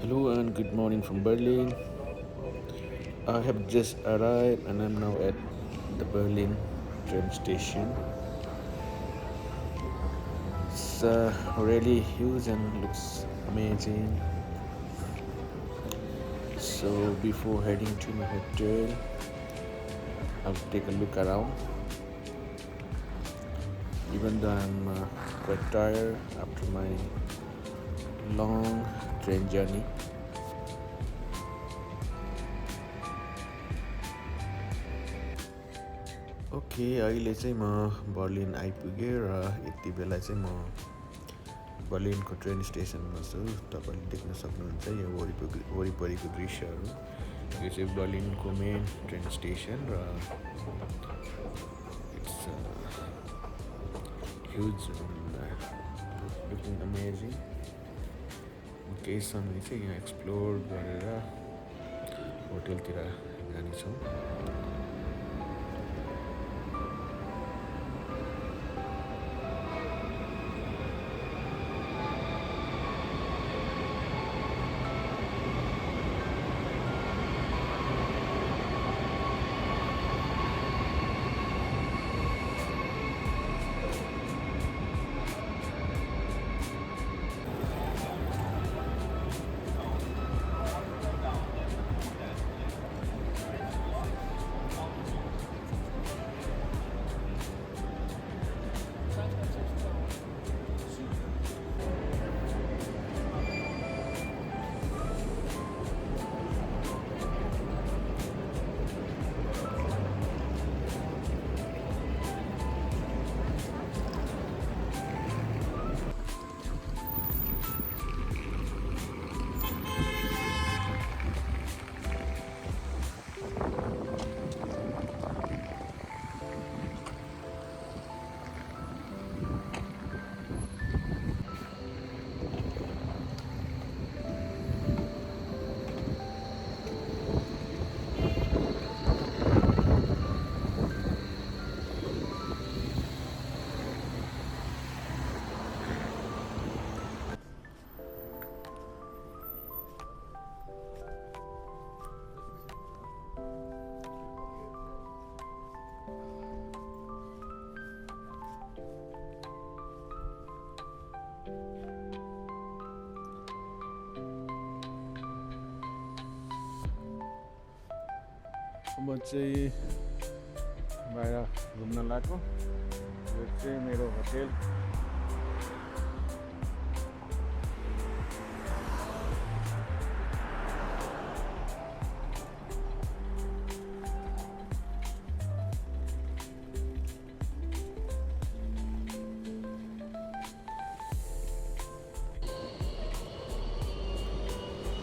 Hello and good morning from Berlin. I have just arrived and I'm now at the Berlin train station. It's really huge and looks amazing. So before heading to my hotel, I'll take a look around. Even though I'm quite tired after my long train journey. Okay अहिले चाहिँ म Berlin आइपुगेँ र यति बेला चाहिँ म बर्लिनको train स्टेसनमा छु। तपाईँले देख्न सक्नुहुन्छ यो वरिपरिको दृश्यहरू। यो चाहिँ बर्लिनको मेन ट्रेन स्टेसन र इट्स ह्युज लुकिङ अमेजिङ। केही समय चाहिँ यहाँ एक्सप्लोर गरेर होटलतिर जानेछौँ। म चाहिँ बाहिर घुम्न लाग्यो। यो चाहिँ मेरो hotel.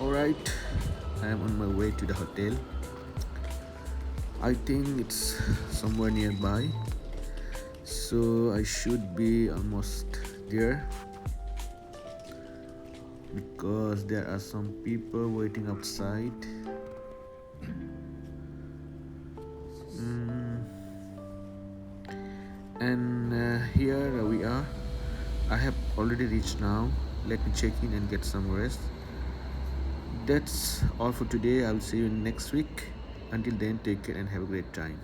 Alright, I am on my way to the hotel. I think it's somewhere nearby, so I should be almost there because there are some people waiting outside. And here we are. I have already reached now. Let me check in and get some rest. That's all for today. I'll see you next week. Until then, take care and have a great time.